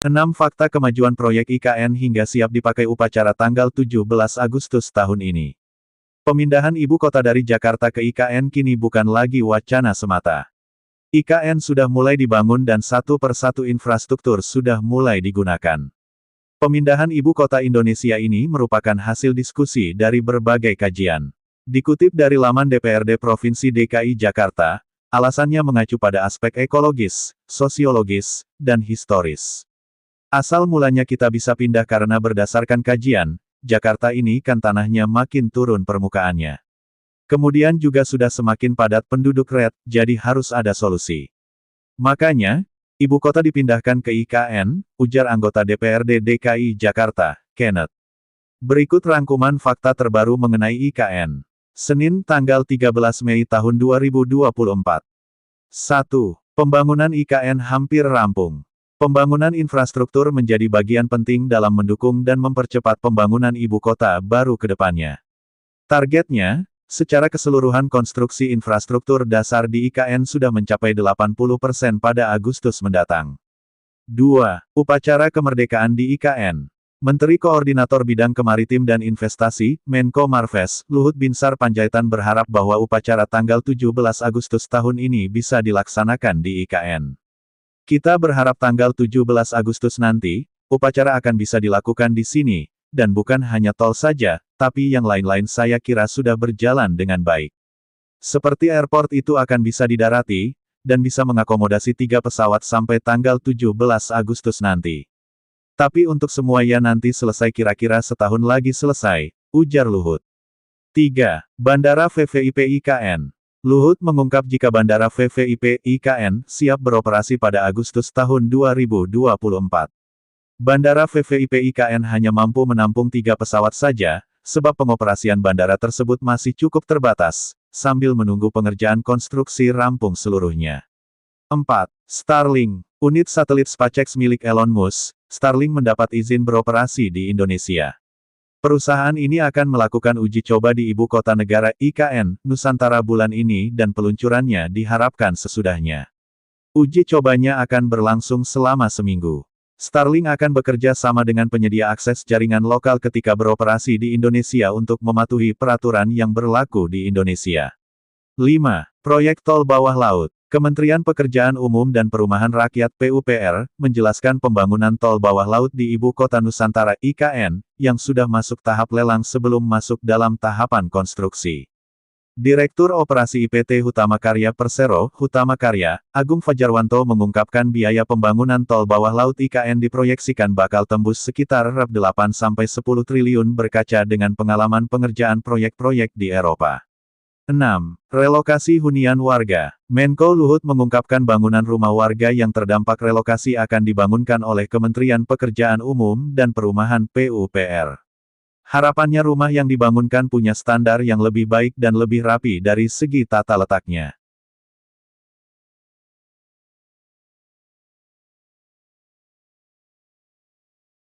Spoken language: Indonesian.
6 fakta kemajuan proyek IKN hingga siap dipakai upacara tanggal 17 Agustus tahun ini. Pemindahan ibu kota dari Jakarta ke IKN kini bukan lagi wacana semata. IKN sudah mulai dibangun dan satu persatu infrastruktur sudah mulai digunakan. Pemindahan ibu kota Indonesia ini merupakan hasil diskusi dari berbagai kajian. Dikutip dari laman DPRD Provinsi DKI Jakarta, alasannya mengacu pada aspek ekologis, sosiologis, dan historis. Asal mulanya kita bisa pindah karena berdasarkan kajian, Jakarta ini kan tanahnya makin turun permukaannya. Kemudian juga sudah semakin padat penduduk jadi harus ada solusi. Makanya, ibu kota dipindahkan ke IKN, ujar anggota DPRD DKI Jakarta, Kenneth. Berikut rangkuman fakta terbaru mengenai IKN. Senin tanggal 13 Mei tahun 2024. 1. Pembangunan IKN hampir rampung. Pembangunan infrastruktur menjadi bagian penting dalam mendukung dan mempercepat pembangunan ibu kota baru ke depannya. Targetnya, secara keseluruhan konstruksi infrastruktur dasar di IKN sudah mencapai 80% pada Agustus mendatang. 2. Upacara kemerdekaan di IKN. Menteri Koordinator Bidang Kemaritim dan Investasi, Menko Marves, Luhut Binsar Panjaitan berharap bahwa upacara tanggal 17 Agustus tahun ini bisa dilaksanakan di IKN. Kita berharap tanggal 17 Agustus nanti, upacara akan bisa dilakukan di sini, dan bukan hanya tol saja, tapi yang lain-lain saya kira sudah berjalan dengan baik. Seperti airport itu akan bisa didarati, dan bisa mengakomodasi 3 pesawat sampai tanggal 17 Agustus nanti. Tapi untuk semuanya nanti selesai kira-kira setahun lagi selesai, ujar Luhut. 3. Bandara VVIP IKN. Luhut mengungkap jika Bandara VVIP IKN siap beroperasi pada Agustus tahun 2024. Bandara VVIP IKN hanya mampu menampung 3 pesawat saja, sebab pengoperasian bandara tersebut masih cukup terbatas, sambil menunggu pengerjaan konstruksi rampung seluruhnya. 4. Starlink, unit satelit SpaceX milik Elon Musk, Starlink mendapat izin beroperasi di Indonesia. Perusahaan ini akan melakukan uji coba di ibu kota negara IKN, Nusantara bulan ini dan peluncurannya diharapkan sesudahnya. Uji cobanya akan berlangsung selama seminggu. Starlink akan bekerja sama dengan penyedia akses jaringan lokal ketika beroperasi di Indonesia untuk mematuhi peraturan yang berlaku di Indonesia. 5. Proyek tol bawah laut. Kementerian Pekerjaan Umum dan Perumahan Rakyat (PUPR) menjelaskan pembangunan tol bawah laut di Ibu Kota Nusantara (IKN), yang sudah masuk tahap lelang sebelum masuk dalam tahapan konstruksi. Direktur Operasi IPT Hutama Karya Persero, Hutama Karya, Agung Fajarwanto mengungkapkan biaya pembangunan tol bawah laut IKN diproyeksikan bakal tembus sekitar Rp8-10 triliun berkaca dengan pengalaman pengerjaan proyek-proyek di Eropa. 6. Relokasi hunian warga. Menko Luhut mengungkapkan bangunan rumah warga yang terdampak relokasi akan dibangunkan oleh Kementerian Pekerjaan Umum dan Perumahan (PUPR). Harapannya rumah yang dibangunkan punya standar yang lebih baik dan lebih rapi dari segi tata letaknya.